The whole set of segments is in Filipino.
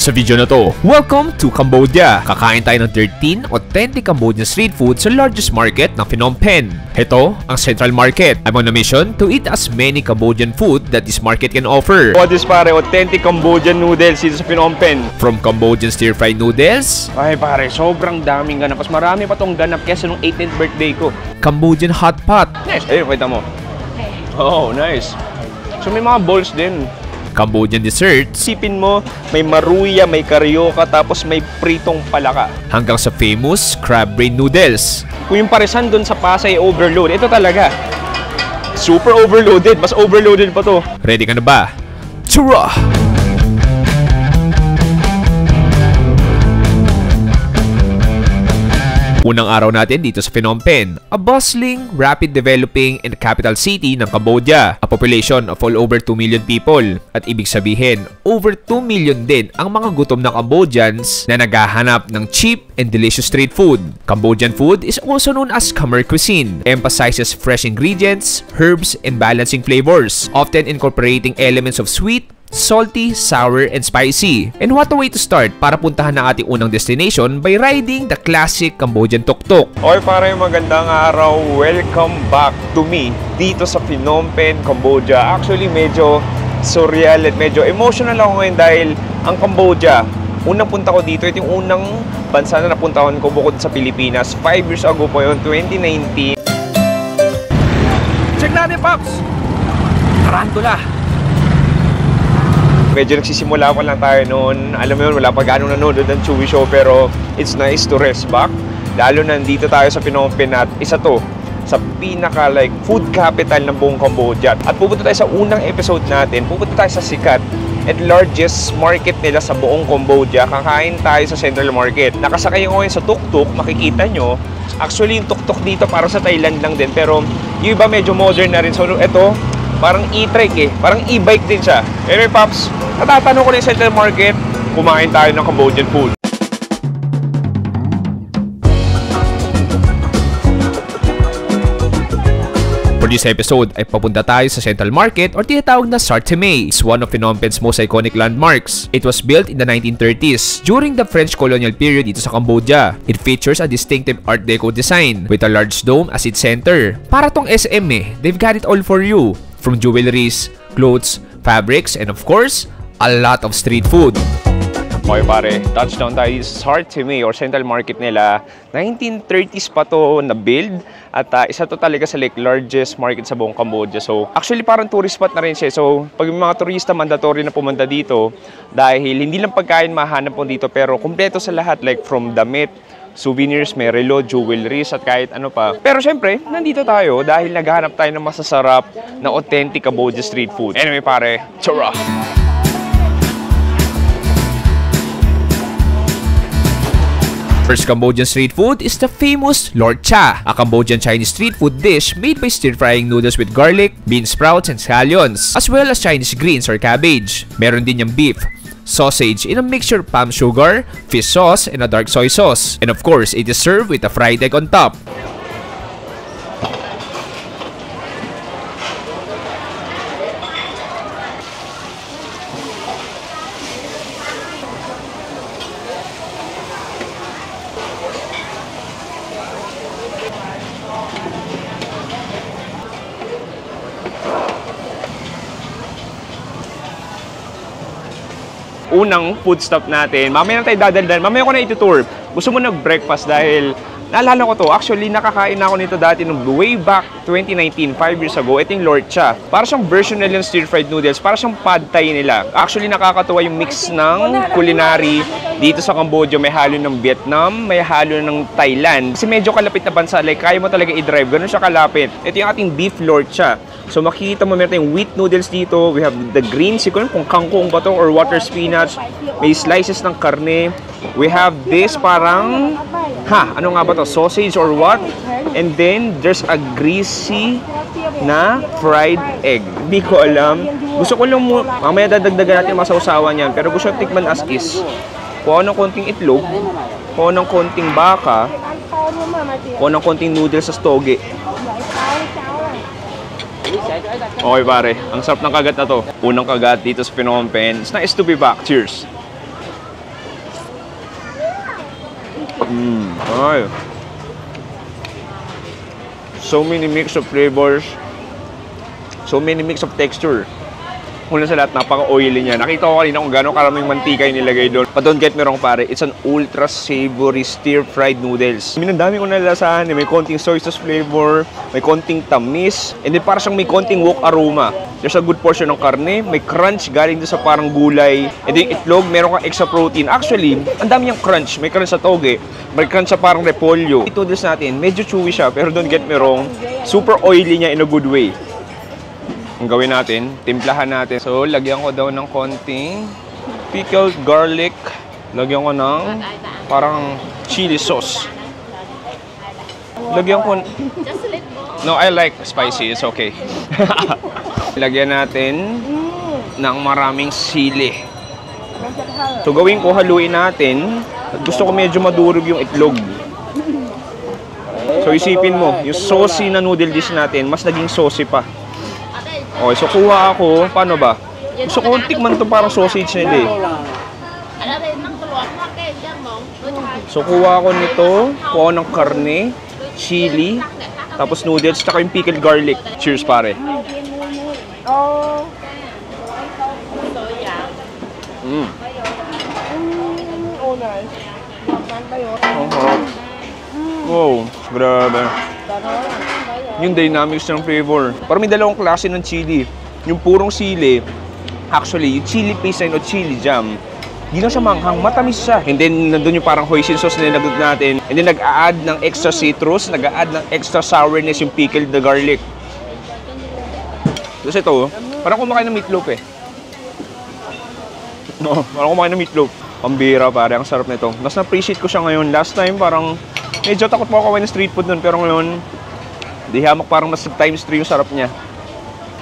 Sa video na to, welcome to Cambodia! Kakain tayo ng 13 authentic Cambodian street food sa largest market ng Phnom Penh. Ito, ang Central Market. I'm on a mission to eat as many Cambodian food that this market can offer. What is pare, authentic Cambodian noodles dito sa Phnom Penh. From Cambodian stir-fried noodles, Ay pare, sobrang daming ganap. Mas marami pa tong ganap kesa nung 18th birthday ko. Cambodian hot pot, Nice. Ayun, kita mo. Oh, nice. So may mga bowls din. Cambodian desserts, Sipin mo, may maruya, may karyoka, tapos may pritong palaka. hanggang sa famous crab brain noodles. Kung yung paresan dun sa Pasay overload, ito talaga. Super overloaded. Mas overloaded pa to. Ready ka na ba? Tara! Unang araw natin dito sa Phnom Penh, a bustling, rapid developing, and capital city ng Cambodia. A population of all over 2 million people. At ibig sabihin, over 2 million din ang mga gutom na Cambodians na naghahanap ng cheap and delicious street food. Cambodian food is also known as Khmer cuisine. Emphasizes fresh ingredients, herbs, and balancing flavors, often incorporating elements of sweet, salty, sour, and spicy. And what a way to start para puntahan ang ating unang destination by riding the classic Cambodian tuk-tuk. Oy pare, magandang araw. Welcome back to me dito sa Phnom Penh, Cambodia. Actually, medyo surreal at medyo emotional ako ngayon dahil ang Cambodia, unang punta ko dito, ito yung unang bansa na napuntahan ko bukod sa Pilipinas. 5 years ago po yun, 2019. Check natin, Pops! Tarantula! Medyo nagsisimula pa lang tayo noon. Alam mo yun, wala pa ganong nanonood ng Chewy Show, pero it's nice to rest back. Lalo na nandito tayo sa Phnom Penh at isa to sa pinaka food capital ng buong Cambodia. At pupunta tayo sa unang episode natin, pupunta tayo sa sikat at largest market nila sa buong Cambodia. Kakain tayo sa Central Market. Nakasakay ko ngayon sa tuk-tuk, makikita nyo. Actually, yung tuk-tuk dito parang sa Thailand lang din, pero yung iba medyo modern na rin. So ito, parang e-trike eh. Parang e-bike din siya. Anyway, Pops, natatanong ko na yung Central Market, kumain tayo ng Cambodian food. For this episode ay papunta tayo sa Central Market or tinatawag na Sar Theme. It's one of Phnom Penh's most iconic landmarks. It was built in the 1930s during the French colonial period dito sa Cambodia. It features a distinctive Art Deco design with a large dome as its center. Para tong SM eh, they've got it all for you. From jewelries, clothes, fabrics, and of course, a lot of street food. Okay pare, touchdown tayo sa Sar Theme or Central Market nila. 1930s pa to na-build at isa to talaga sa largest market sa buong Cambodia. So actually parang tourist spot na rin siya. So pag yung mga turista mandatory na pumunta dito dahil hindi lang pagkain mahanap mo dito pero kumpleto sa lahat from damit, souvenirs, may relo, jewelries at kahit ano pa. Pero syempre, nandito tayo dahil naghahanap tayo ng masasarap na authentic Cambodia street food. Anyway pare, tara! First Cambodian street food is the famous Lord Cha, a Cambodian Chinese street food dish made by stir-frying noodles with garlic, bean sprouts, and scallions, as well as Chinese greens or cabbage. Meron din yung beef, sausage in a mixture of palm sugar, fish sauce, and a dark soy sauce. And of course, it is served with a fried egg on top. Unang food stop natin. Mamaya na tayo dadaldan. Mamaya ko na itutour. Gusto mo nag-breakfast dahil naalala ko to. Actually, nakakain na ako nito dati nung way back 2019, 5 years ago. Ito yung Lord Cha. Para siyang version nila ng stir-fried noodles. Para siyang pad thai nila. Actually, nakakatuwa yung mix ng culinary dito sa Cambodia. May halo ng Vietnam, may halo ng Thailand. Kasi medyo kalapit na bansa. Kaya mo talaga i-drive. Ganun siya kalapit. Ito yung ating beef Lord Cha. So makikita mo meron tayong wheat noodles dito. We have the greens, siguro kung kangkong ba to or water spinach. May slices ng karne. We have this parang, ano nga ba to? Sausage or what? And then there's a greasy na fried egg. Hindi ko alam. Gusto ko lang mo, mamaya dadagdagan natin masawsawan yan. Pero gusto ko tikman as is. Kuha ng konting itlog, kuha ng konting baka, kuha ng konting noodles sa stoge. Okay pare, ang sarap ng kagat na to. Unang kagat dito sa Phnom Penh. It's nice to be back. Cheers! Ay. So many mix of flavors. So many mix of texture. Una sa lahat, napaka-oily niya. Nakita ko kanina kung gano'ng karaming mantika yung nilagay doon. But don't get me wrong pare, it's an ultra savory stir-fried noodles. Ang dami kong nalalasahan. May konting soy sauce flavor, may konting tamis, and then parang siyang may konting wok aroma. There's a good portion ng karne, may crunch galing doon sa parang gulay, and then itlog, meron kang extra protein. Actually, ang dami niyang crunch. May crunch sa toge, may crunch sa parang repolyo. Ito noodles natin, medyo chewy siya, pero don't get me wrong, super oily niya in a good way. Ang gawin natin, timplahan natin. So, lagyan ko daw ng konting pickled garlic. Lagyan ko ng parang chili sauce. Lagyan ko... No, I like spicy. It's okay. Lagyan natin ng maraming sili. So, gawin ko, haluin natin. Gusto ko medyo madurog yung itlog. So, isipin mo, yung saucy na noodle dish natin, mas naging saucy pa. Okay, so kuha ako, paano ba? Gusto ko tikman ito parang sausage nila eh. So kuha ako nito, kuha ng karne, chili, tapos noodles, tsaka yung pickled garlic. Cheers pare. Wow, grabe. Yung dynamics ng flavor. Parang may dalawang klase ng chili. Yung purong sili, actually, yung chili paste na yun o chili jam, hindi lang siya manghang, matamis siya. And then, nandun yung parang hoisin sauce na nilagod natin. And then, nag-a-add ng extra citrus, nag-a-add ng extra sourness yung pickled the garlic. Tapos ito, parang kumakain ng meatloaf eh. No, parang kumakain ng meatloaf. Pambira pare, ang sarap nito. Mas na-appreciate ko siya ngayon. Last time, parang medyo takot po ako kain ng street food nun, pero ngayon, di hamak parang mas times 3 yung sarap niya.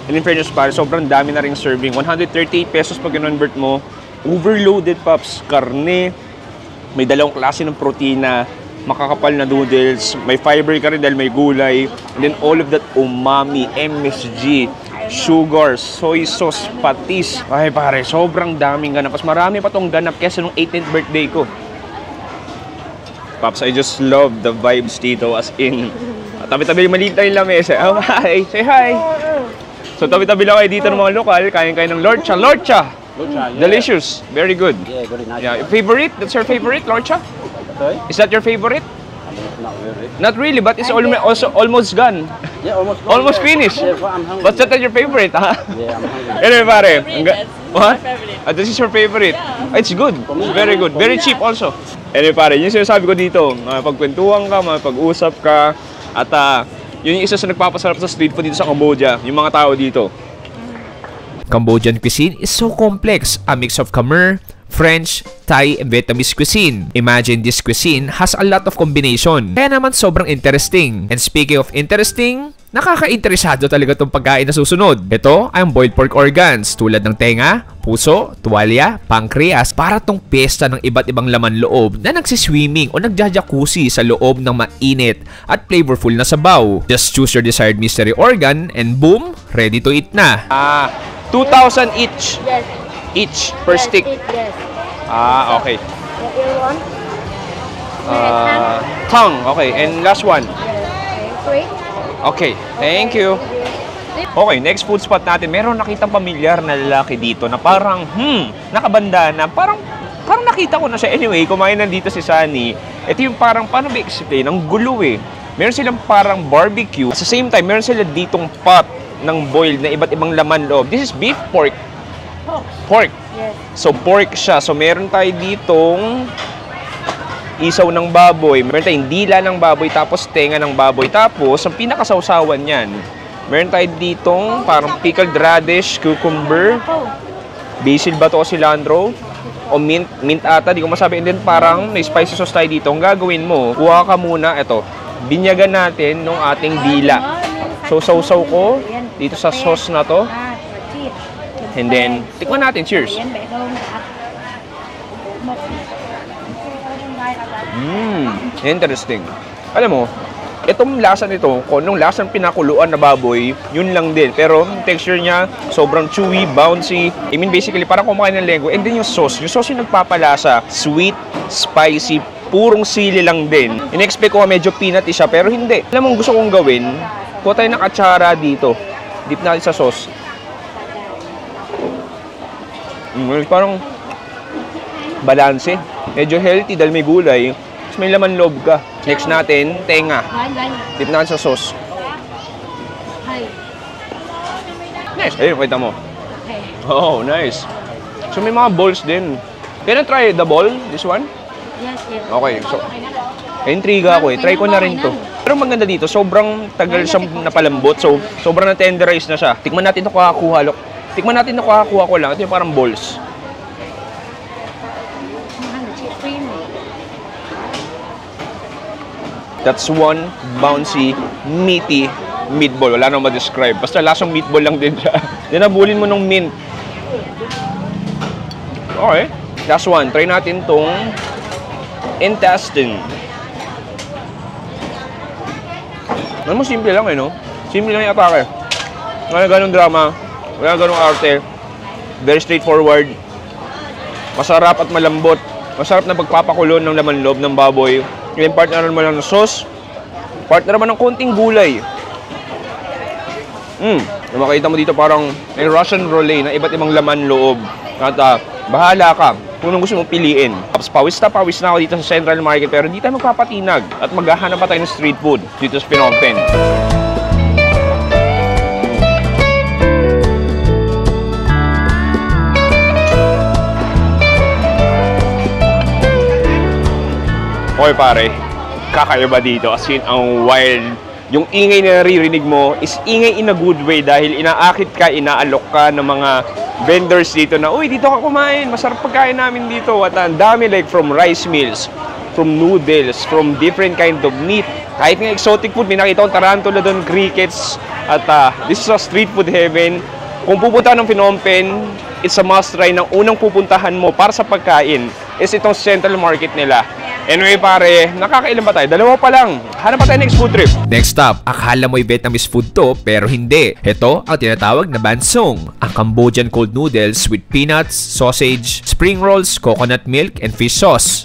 And in fairness pare, sobrang dami na ring serving. 138 pesos pag kinonvert mo. Overloaded pops, karne, may dalawang klase ng protina, makakapal na noodles, may fiber ka rin dahil may gulay, and then all of that umami, MSG, sugar, soy sauce, patis. Ay pare, sobrang daming ganap. Mas marami pa tong ganap kesa nung 18th birthday ko. Pops, I just love the vibes dito as in... Tabi-tabi maliit na yung lamesa. Oh, hi! Say hi! So, tabi-tabi lang kayo dito ng mga lokal. Kain-kain ng Lorcha. Lorcha! Yeah. Delicious. Very good. Yeah, very nice. Yeah. Favorite? That's your favorite, Lorcha? Sorry? Is that your favorite? Not really. Not really, but it's also almost gone. Yeah, almost. Almost finished. Yeah, but I'm hungry. But that's not your favorite, ha? Yeah, I'm hungry. Anyway, pare. What? My favorite. This is your favorite? Yeah. It's good. It's very good. Very cheap also. Anyway, pare, yung sinasabi ko dito, pagkwentuhan ka, pag-usap ka, at yun yung isa sa nagpapasarap sa street food dito sa Cambodia, yung mga tao dito. Cambodian cuisine is so complex, a mix of Khmer, French, Thai, and Vietnamese cuisine. Imagine this cuisine has a lot of combination. Kaya naman sobrang interesting. And speaking of interesting, nakaka-interesado talaga itong pagkain na susunod. Ito ay ang boiled pork organs tulad ng tenga, puso, tuwalya, pancreas para tong pesta ng iba't ibang laman loob na nagsiswimming o nagjajakusi sa loob ng mainit at flavorful na sabaw. Just choose your desired mystery organ and boom, ready to eat na. 2,000 each. Yes. Each per stick. Yes. Okay. What you want? Tongue. Okay. And last one. Three. Okay. Thank you. Okay, next food spot natin. Meron nakitang pamilyar na lalaki dito na parang, nakabanda na. Parang nakita ko na siya. Anyway, kumain na dito si Sunny. Ito yung parang, paano ba explain? Ang gulo eh. Meron silang parang barbecue. At the same time, meron sila ditong pot ng boiled na iba't ibang laman loob. This is beef, pork. Pork. Yes. So, pork siya. So, meron tayo ditong isaw ng baboy. Meron tayong dila ng baboy, tapos tenga ng baboy. Tapos, ang pinakasawsawan niyan, meron tayo ditong parang pickled radish, cucumber, basil ba to o cilantro, o mint ata, di ko masabi. And then, parang may spicy sauce tayo dito. Ang gagawin mo, kuha ka muna, ito, binyagan natin ng ating dila. So, sausaw ko dito sa sauce na to. And then, tikman natin. Cheers. Interesting. Alam mo, itong lasa nito, kung nung lasang pinakuluan na baboy, yun lang din. Pero, texture niya, sobrang chewy, bouncy. I mean, basically, parang kumakain ng lengua. And then yung sauce yung nagpapalasa, sweet, spicy, purong sili lang din. In-expect ko medyo peanut siya, pero hindi. Alam mo, gusto kong gawin, kuha tayo ng atsara dito. Dip natin sa sauce. Parang balanse. Medyo healthy dahil may gulay. Tapos may laman loob ka. Next natin, tenga. Dip natin sa sauce. Nice. Ayun, kita mo. Oh, nice. So may mga balls din. Can I try the ball? This one? Yes. Okay. So, intriga ako eh. Try ko na rin to. Pero maganda dito, sobrang tagal siyang napalambot. So, sobrang na-tenderize na siya. Tikman natin ito kakakuha. Tikman natin ito kakakuha ko lang. Ito yung parang balls. That's one bouncy, meaty meatball. Wala nang ma-describe. Basta lasang meatball lang din siya. Dinabulin mo ng mint. Okay. Last one. Try natin tong intestine. Alam mo, simple lang eh, no? Simple lang yung atake. Wala ganong drama. Wala ganong arte. Very straightforward. Masarap at malambot. Masarap na pagpapakulo ng laman loob ng baboy. Yung partner naman ng sauce. Partner naman ng konting gulay. Makita mo dito parang may Russian roulade na iba't ibang laman loob. At bahala ka kung anong gusto mong piliin. Tapos pawis na ako dito sa Central Market, pero hindi tayo magpapatinag at maghahanap pa tayo ng street food dito sa Phnom Penh. Okay pare, kakaiba dito as in ang wild. Yung ingay na naririnig mo is ingay in a good way dahil inaakit ka, inaalok ka ng mga vendors dito na, uy, dito ka kumain, masarap pagkain namin dito. At ang dami, like from rice meals, from noodles, from different kind of meat. Kahit nga exotic food, may nakita akong tarantula doon, crickets. At this is a street food heaven. Kung pupunta ng Phnom Penh, it's a must try ng unang pupuntahan mo para sa pagkain is itong Central Market nila. Anyway pare, nakakailan ba tayo? Dalawa pa lang. Hanap pa tayo next food trip. Next stop, akala mo'y Vietnamese food to pero hindi. Ito ang tinatawag na bansong, ang Cambodian cold noodles with peanuts, sausage, spring rolls, coconut milk, and fish sauce.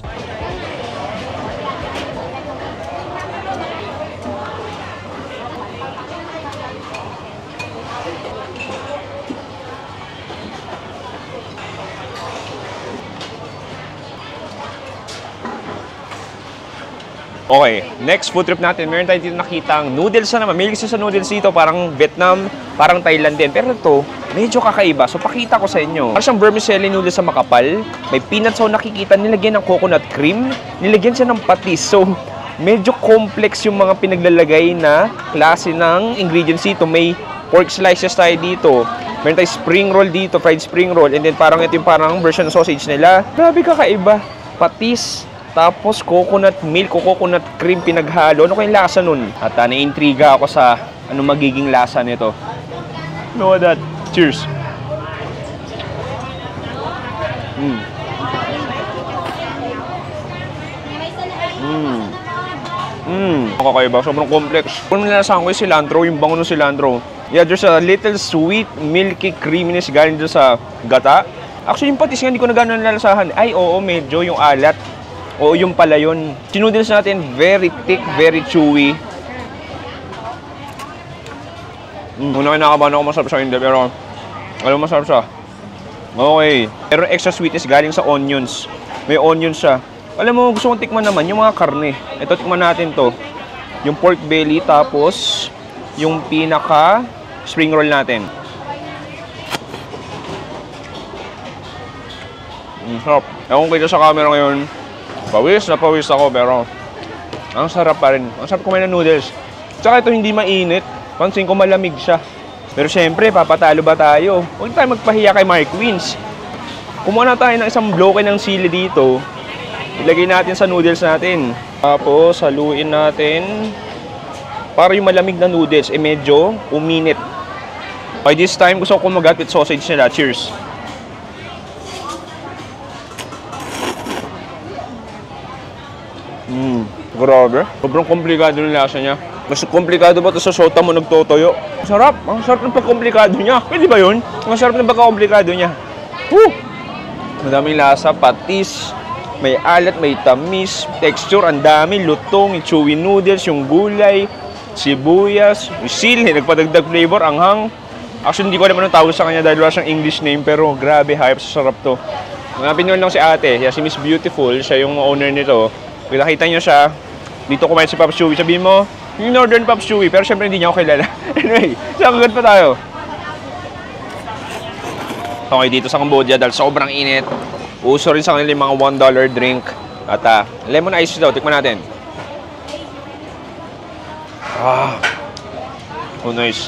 Okay, next food trip natin, meron tayo dito nakitang noodles na naman. Mahilig siya sa noodles dito, parang Vietnam, parang Thailand din. Pero ito, medyo kakaiba. So, pakita ko sa inyo. Parang siyang vermicelli noodles sa makapal. May peanuts, so nakikita, nilagyan ng coconut cream. Nilagyan siya ng patis. So, medyo complex yung mga pinaglalagay na klase ng ingredients dito. May pork slices tayo dito. Meron tayo spring roll dito, fried spring roll. And then, parang ito yung parang version ng sausage nila. Grabe kakaiba. Patis. Tapos coconut milk o coconut cream pinaghalo. Ano kayong lasa nun? At na-intriga ako sa anong magiging lasa nito. Know that. Cheers. Kakaiba. Sobrang complex. Kung nilasahan ko yung cilantro, yung bango ng cilantro. Yeah, there's a little sweet, milky creaminess galing dyan sa gata. Actually, yung patis nga hindi ko na gano'n nalasahan. Ay, oo, medyo yung alat. Oo, yung pala yun. Noodles natin, very thick, very chewy. Una kinakabahan ako masarap siya, hindi. Pero, alam mo, masarap siya. Okay. Pero extra sweetness galing sa onions. May onions siya. Alam mo, gusto kong tikman naman yung mga karne. Ito, tikman natin to. Yung pork belly, tapos yung pinaka spring roll natin. Sarap. Ewan ko kayo sa camera ngayon. Pawis na pawis ako, pero ang sarap pa rin. Ang sarap kumain ng noodles. Tsaka ito hindi mainit. Pansin ko malamig siya. Pero syempre, papatalo ba tayo? Huwag tayo magpahiya kay Mark Queens. Kumuha na tayo ng isang bloke ng sili dito. Ilagay natin sa noodles natin. Tapos, haluin natin. Para yung malamig na noodles, medyo uminit. By this time, gusto ko kumagat with sausage nila. Cheers! Grabe. Sobrang komplikado ng lasa niya. Mas komplikado ba ito sa sota mo nagtotoyo? Sarap. Ang sarap ng pagkomplikado niya. Pwede ba yun? Ang sarap ng pagkomplikado niya. Woo! Madaming lasa, patis, May alat, may tamis, texture, ang dami, lutong, yung chewy noodles, yung gulay, sibuyas, yung sili, nagpadagdag flavor, anghang. Actually, hindi ko alam anong tawag sa kanya dahil wala siyang English name, pero grabe, hype, sarap to. Hanapin nyo lang si ate, si Miss Beautiful, siya yung owner nito. Kung nakita nyo siya, dito kumain si Pops Chewy. Sabihin mo, yung Northern Pops Chewy, pero syempre hindi niya ako kilala. Anyway, sagad pa tayo. Okay, dito sa Cambodia dahil sobrang init. Uso rin sa kanila yung mga $1 drink. At lemon ice daw, tikman natin. Oh, nice.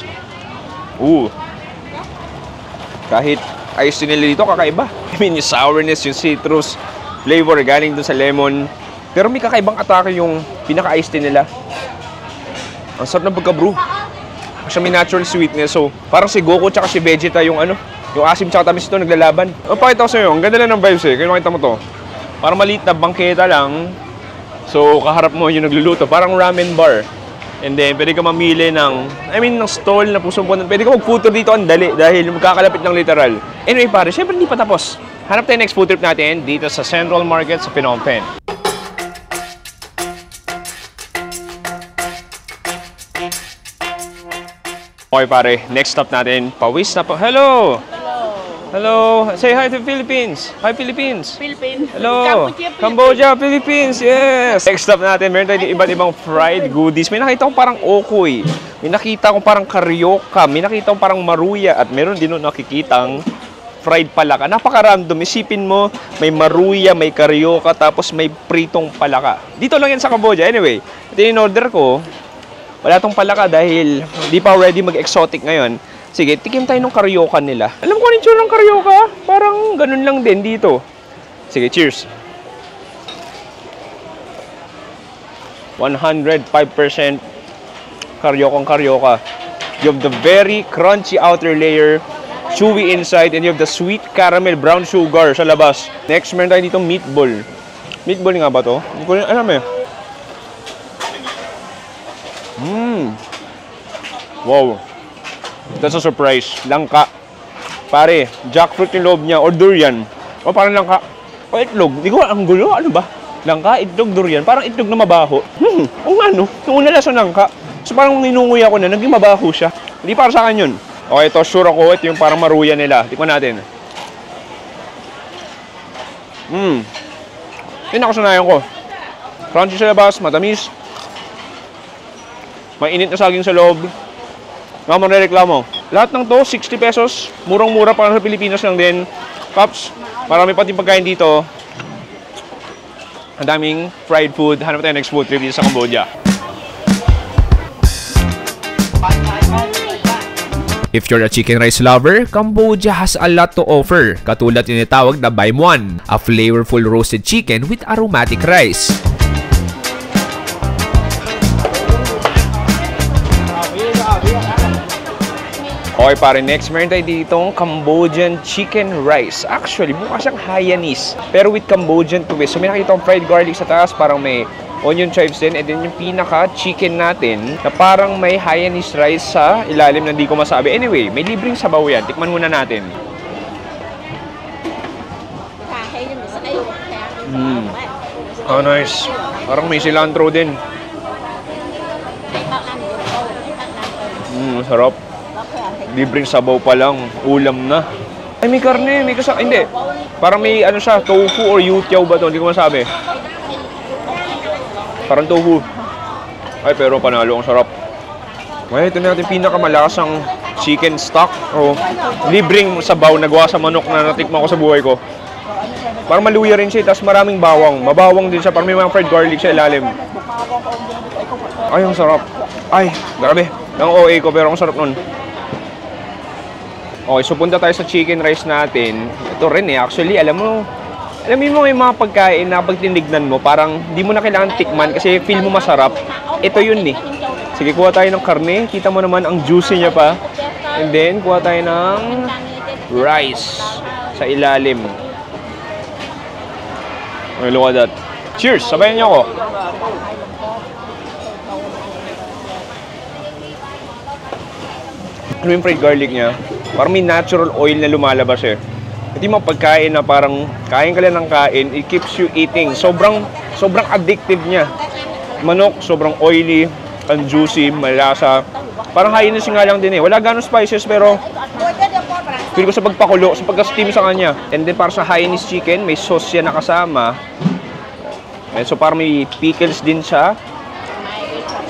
Kahit ice nila dito, kakaiba. I mean, yung sourness, yung citrus flavor galing dun sa lemon. Pero may kakaibang atake yung pinaka-ice nila. Ang sarap ng pagka-brew. Kasi may natural sweetness. So, parang si Goku tsaka si Vegeta yung yung asim tsaka tamis ito naglalaban. Pakita ko sa'yo, ang ganda lang ng vibes eh. Kaya nakita mo to. Parang maliit na bangketa lang. So, kaharap mo yung nagluluto. Parang ramen bar. And then, pwede ka mamili ng stall na pusong punan. Pwede ka mag-food tour dito ang dali dahil magkakalapit ng literal. Anyway pare, syempre hindi pa tapos. Hanap tayo next food trip natin dito sa Central Market sa Phnom Penh. Okay pare, next stop natin. Pawis na pa. Hello! Hello! Say hi to Philippines! Hi Philippines! Philippines. Hello! Cambodia, Philippines! Yes! Next stop natin, meron tayo iba't ibang fried goodies. May nakita kong parang okoy. May nakita kong parang karyoka. May nakita kong parang maruya. At meron din nakikitang fried palaka. Napaka-random. Isipin mo, may maruya, may karyoka, tapos may pritong palaka. Dito lang yan sa Cambodia. Anyway, ito yung order ko. Wala tong palaka dahil di pa ready mag-exotic ngayon. Sige, tikim tayo ng karyoka nila. Alam ko ano yung ng karyoka? Parang ganun lang din dito. Sige, cheers. 105% karyoka. You have the very crunchy outer layer, chewy inside, and you have the sweet caramel brown sugar sa labas. Next, meron tayo dito meatball. Meatball nga ba to? Hindi ko rin alam eh. Wow. That's a surprise. Langka. Pare, jackfruit yung loob niya or durian. O parang langka. O itlog. Hindi ko ang gulo. Ano ba? Langka, itlog, durian. Parang itlog na mabaho. O ano? Yung una lasa langka. So parang ninunguya ko na, naging mabaho siya. Hindi para sa akin yun. Okay, ito sure ako. Ito yung parang maruya nila. Tikman natin. Yung nakasanayan ko. Crunchy sa labas, matamis. Mainit na saging sa loob. Nga mo reklamo. Lahat ng to, 60 pesos. Murang-mura para sa Pilipinas lang din. Pops, marami pati pagkain dito. Ang daming fried food. Hanap tayo next food trip dito sa Cambodia. If you're a chicken rice lover, Cambodia has a lot to offer. Katulad tinatawag na Baim One, a flavorful roasted chicken with aromatic rice. Okay pare, next meron tayo ditong Cambodian chicken rice. Actually, mukha siyang Hainanese, pero with Cambodian twist. So may nakita akong fried garlic sa taas, parang may onion chives din. And then yung pinaka-chicken natin, na parang may Hainanese rice sa ilalim na hindi ko masabi. Anyway, may libreng sabaw yan. Tikman muna natin. Oh, nice. Parang may cilantro din. Sarap. Libreng sabaw pa lang, ulam na. Ay, may karne, may kasama. Hindi. Parang may ano siya, tofu or youtiao ba ito? Hindi ko masabi. Parang tofu. Ay, pero panalo, ang sarap. Ay, ito na natin pinakamalakasang chicken stock. O, libreng sabaw, nagawa sa manok na natikman ko sa buhay ko. Parang maluya rin siya, tapos maraming bawang. Mabawang din siya, parang may mga fried garlic sa ilalim. Ay, ang sarap. Ay, grabe. Ang OA ko, pero ang sarap nun. Okay, so punta tayo sa chicken rice natin. Ito rin actually, alam mo may mga pagkain na pag tinignan mo, parang di mo na kailangan tikman kasi feel mo masarap. Ito yun eh. Sige, kuha tayo ng karne. Kita mo naman ang juicy niya pa. And then, kuha tayo ng rice sa ilalim. Okay, look at that. Cheers! Sabayan niyo ako. Ano yung fried garlic niya? Parang may natural oil na lumalabas eh. Ito yung mga pagkain na parang kain ka lang ng kain, it keeps you eating. Sobrang addictive niya. Manok, sobrang oily, and juicy, malasa. Parang Hainanese nga lang din eh. Wala ganong spices pero feel ko sa pagpakulo, sa pagka-steam sa kanya. And then para sa Hainanese chicken, may sauce yan na kasama. And so parang may pickles din siya.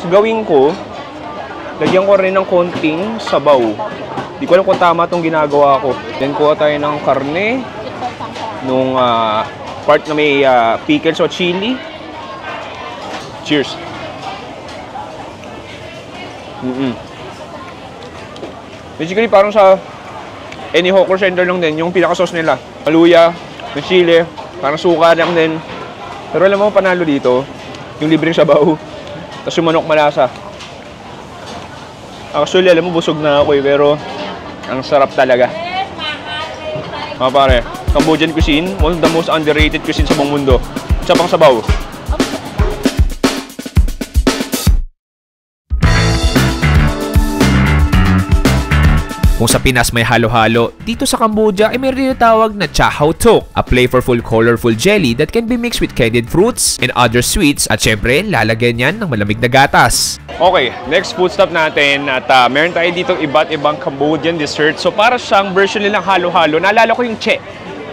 So gawin ko, lagyan ko rin ng konting sabaw. Di ko alam kung tama itong ginagawa ko. Then kuha tayo ng karne, nung part na may pickles o chili. Cheers! Basically, parang sa any hawker center lang din, yung pinaka-sauce nila. Maluya, may chili, parang suka lang din. Pero alam mo, panalo dito, yung libreng sabaw, tapos yung manok malasa. Actually, alam mo, busog na ako eh, pero ang sarap talaga. Mga pare, Cambodian cuisine, one of the most underrated cuisine sa buong mundo. Isa pang sabaw. Kung sa Pinas may halo-halo, dito sa Cambodia ay may tinatawag na cha hao tok, a flavorful, colorful jelly that can be mixed with candied fruits and other sweets at syempre, lalagyan yan ng malamig na gatas. Okay, next food stop natin at meron tayo dito iba't ibang Cambodian dessert. So para siyang version nilang halo-halo, naalala ko yung che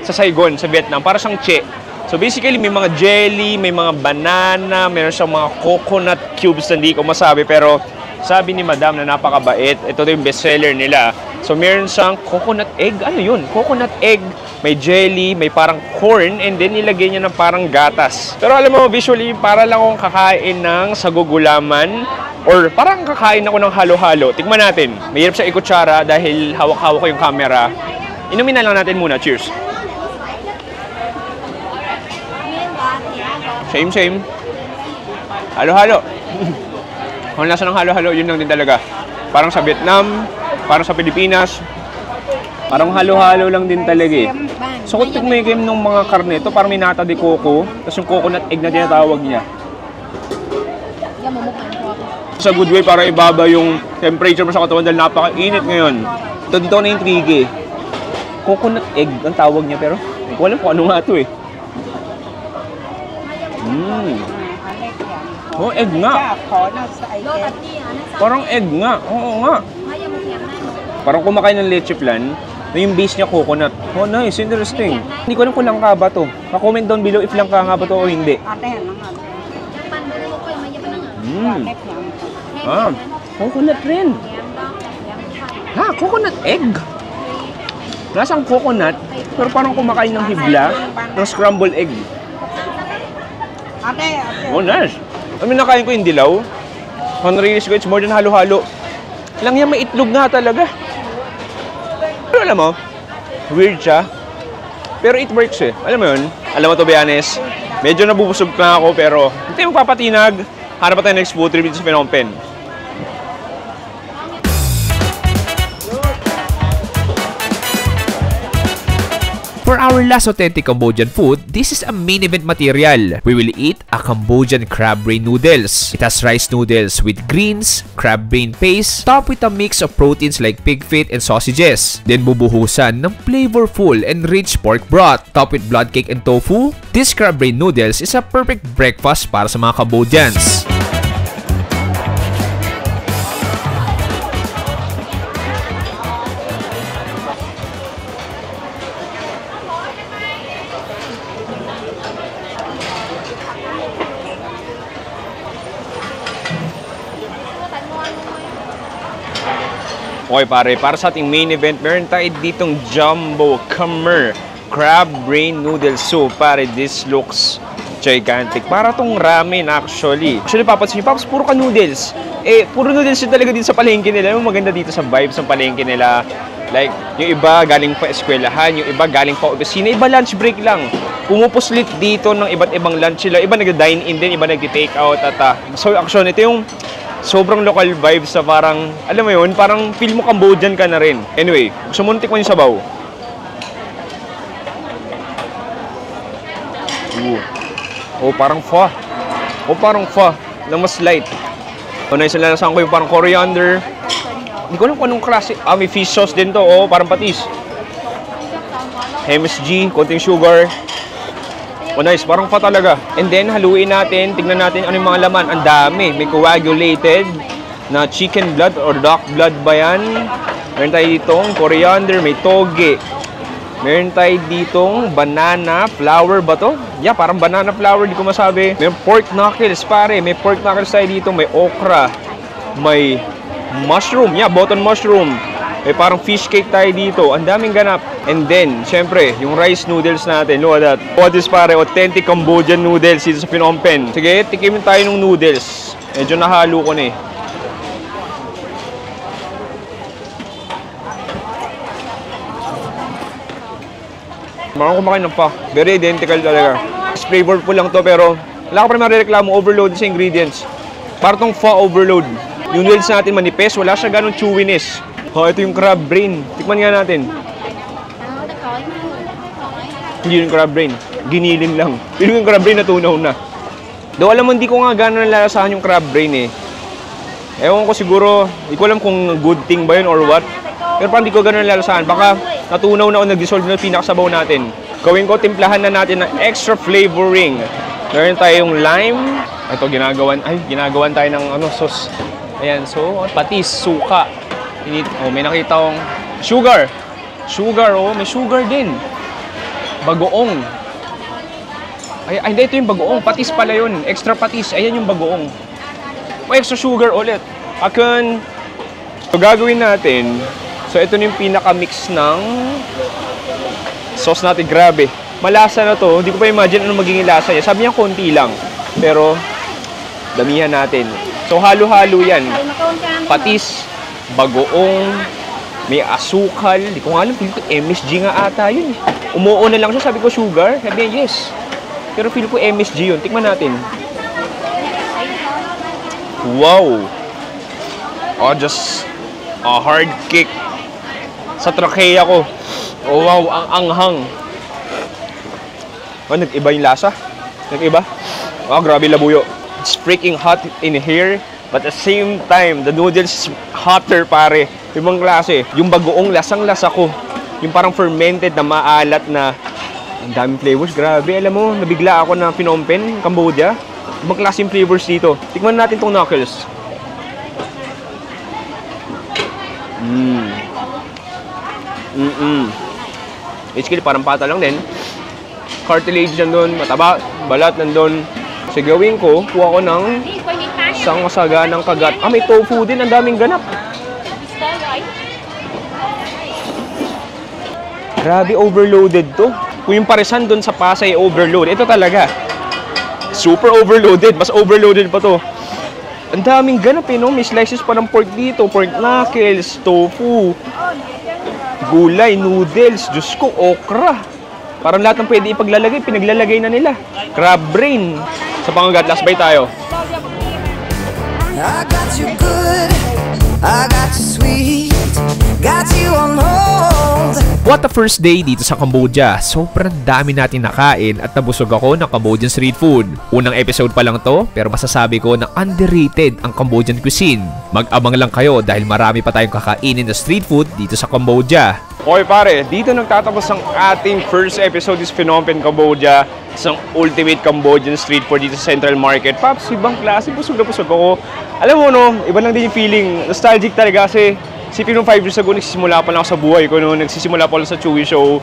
sa Saigon, sa Vietnam, para siyang che. So basically, may mga jelly, may mga banana, meron siyang mga coconut cubes na hindi ko masabi pero sabi ni Madam na napakabait. Ito yung bestseller nila. So, meron siyang coconut egg. Ano yun? Coconut egg, may jelly, may parang corn, and then nilagay niya ng parang gatas. Pero alam mo, visually, para lang akong kakain ng sagugulaman or parang kakain ako ng halo-halo. Tikman natin. Mahirap sa ikutsara dahil hawak-hawak ko yung camera. Inumin na lang natin muna. Cheers! Same. Halo-halo. Kung nasa ng halo-halo, yun lang din talaga. Parang sa Vietnam, parang sa Pilipinas, parang halo-halo lang din talaga eh. So kung tikmikim ng mga karne, ito parang may nata de coco, tapos yung coconut egg na tinatawag niya. Sa good way para ibaba yung temperature mo sa katawan dahil napaka-init ngayon. Ito dito na intrigue eh. Coconut egg ang tawag niya pero hindi ko alam kung ano nga ito eh. Oh, egg nga. Parang egg nga. Oo nga. Parang kumakain ng leche flan na yung base niya coconut. Oh, nice. Interesting. Hindi ko alam kung langka ba to. Pa-comment down below if langka nga ba to o hindi. Coconut rin. Coconut egg. Lasang coconut, pero parang kumakain ng hibla ng scrambled egg. Oh, nice. I mean, nakain ko yung dilaw. Honorilis ko, it's more than halo-halo. Lang yan, may itlog nga talaga. Pero alam mo, weird siya. Pero it works eh. Alam mo yun? Alam mo to, be honest, medyo nabubusog na ako, pero hindi mo papatinag. Hanap pa tayo next food trip dito sa Phnom Penh. For our last authentic Cambodian food, this is a main event material. We will eat a Cambodian crab brain noodles. It has rice noodles with greens, crab brain paste, topped with a mix of proteins like pig feet and sausages. Then bubuhusan ng flavorful and rich pork broth, topped with blood cake and tofu. This crab brain noodles is a perfect breakfast para sa mga Cambodians. Okay pare, para sa ating main event, meron tayo ditong Jumbo Khmer Crab Brain Noodle Soup. Pare, this looks gigantic. Para tong ramen actually. Actually, papansin nyo, puro ka noodles. Puro noodles yun talaga dito sa palengke nila. Yung maganda dito sa vibes ng palengke nila. Like, yung iba galing pa eskwelahan, yung iba galing pa opisina, iba lunch break lang. Pumupuslit dito ng iba't ibang lunch sila. Iba nag-dine in din, iba nag-take out. So actually, ito yung sobrang local vibes sa parang, alam mo yun, parang feel mo Cambodian ka na rin. Anyway, gusto mo tikman yung sabaw. Parang pho. Parang pho na mas light. Naisalasahan ko yung parang coriander. Hindi ko alam kung anong klase. May fish sauce din to. Parang patis. MSG, konting sugar. Oh nice, parang fa talaga. And then haluin natin, tignan natin ano yung mga laman. Ang dami, may coagulated na chicken blood or duck blood ba yan? Meron tayo ditong coriander, may toge. Meron tayo ditong banana flour ba to? Yeah, parang banana flour, di ko masabi. May pork knuckles, pare. May pork knuckles tayo dito. May okra. May mushroom. Yeah, button mushroom. May parang fish cake tayo dito. Ang daming ganap. And then, syempre, yung rice noodles natin. Look at that. What is, pare? Authentic Cambodian noodles dito sa Phnom Penh. Sige, tikimin tayo ng noodles. Medyo nahalo ko na eh. Marang kumakain ng pa. Very identical talaga. Flavorful lang to pero wala ka pa rin marireklamo overload sa ingredients. Para tong pho overload. Yung noodles natin manipes, wala siya ganong chewiness. Oh, ito yung crab brain. Tikman nga natin. Hindi yung crab brain. Giniling lang. Pero yung crab brain natunaw na. Though alam mo, hindi ko nga gano'n nalalasahan yung crab brain eh. Ewan ko siguro, hindi ko alam kung good thing ba yun or what. Pero parang hindi ko gano'n nalalasahan. Baka natunaw na o nag-dissolve na pinakasabaw natin. Gawin ko, timplahan na natin ng extra flavoring. Meron tayong lime. Ito, ginagawan tayo ng sauce. Ayan, so, patis, suka. Oh, may nakita akong sugar. Sugar, oh, may sugar din. Bagoong. Ay, hindi, ito yung bagoong. Patis pala yun. Extra patis. Ayan yung bagoong. Oh, extra sugar ulit. Akin. So, gagawin natin. So, ito na yung pinaka-mix ng sauce natin. Grabe. Malasa na to. Hindi ko pa imagine ano magiging lasa niya. Sabi niya konti lang. Pero, damihan natin. So, halo-halo yan. Patis, bagoong, may asukal. Hindi ko nga alam. Feel ko MSG nga ata yun. Umuo na lang siya. Sabi ko sugar. Sabi niya, yes. Pero feel ko MSG yun. Tikman natin. Wow. Oh, just a hard kick sa trachea ko. Oh, wow. Ang anghang. Oh, nag-iba yung lasa. Nag-iba. Oh, grabe labuyo. It's freaking hot in here. But at the same time, the noodles is hotter, pare. Ibang klase. Yung bagoong lasang-lasa ko. Yung parang fermented na maalat na ang daming flavors. Grabe, alam mo, nabigla ako na Phnom Penh, Cambodia. Ibang klase yung flavors dito. Tikman natin tong knuckles. Basically, parang pata lang din. Cartilage nandun, mataba, balat nandun. So, gawin ko, kuha ko ng isang masaganang kagat. Ah, may tofu din. Ang daming ganap. Grabe, overloaded to. Kung yung parisan dun sa Pasay overload, ito talaga. Super overloaded. Mas overloaded pa to. Ang daming ganap eh, no? May slices pa ng pork dito. Pork knuckles, tofu, gulay, noodles, Diyos ko, okra. Parang lahat ng pwede ipaglalagay, pinaglalagay na nila. Crab brain. Sa pangagat, last bite tayo. I got you good, I got you sweet, got you on hold. What a first day dito sa Cambodia. Sobrang dami natin nakain at nabusog ako ng Cambodian street food. Unang episode pa lang to, pero masasabi ko na underrated ang Cambodian cuisine. Mag-abang lang kayo dahil marami pa tayong kakainin na street food dito sa Cambodia. Okay pare, dito nagtatapos ang ating first episode is Phnom Penh, Cambodia. Isang ultimate Cambodian street food dito sa Central Market. Paps, ibang klase, busog na busog ako. Alam mo no, iba lang din yung feeling. Nostalgic talaga kasi sipin nung 5 years ago, nagsisimula pa lang ako sa buhay ko. No? Nagsisimula pa lang sa Chewy Show.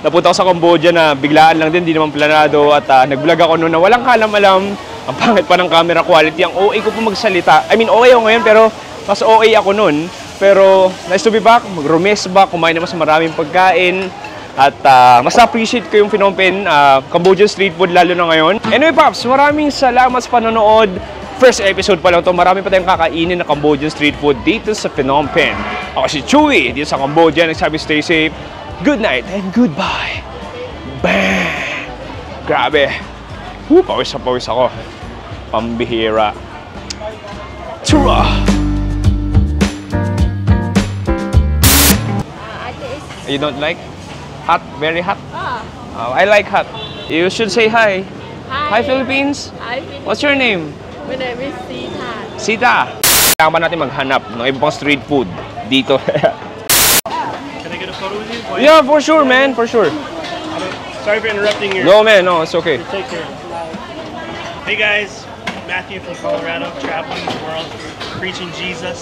Napunta ako sa Cambodia na biglaan lang din, di naman planado. At nag-vlog ako noon na walang kalam-alam. Ang pangit pa ng camera quality. Ang OA ko po magsalita. I mean, OA ako ngayon pero mas OA ako noon. Pero nice to be back, mag-rumes back, kumain naman sa maraming pagkain. At mas na-appreciate ko yung Phnom Penh, Cambodian street food lalo na ngayon. Anyway Paps, maraming salamat sa panonood. First episode pa lang to, marami pa tayong kakainin na Cambodian street food dito sa Phnom Penh. Ako si Chewy, dito sa Cambodia, nagsabi stay safe. Good night and goodbye. Bang! Grabe. Pawis na pawis ako. Pambihira. Tura! You don't like? Hot? Very hot? I like hot. You should say hi. Hi Philippines. Hi Philippines. What's your name? My name is Sita. Sita. Kailangan pa natin maghanap ng ibang pang street food dito. Can I get a photo with you? Yeah, for sure, man. For sure. Sorry for interrupting your. No, man. No, it's okay. Take care. Hey guys, Matthew from Colorado, traveling the world, preaching Jesus.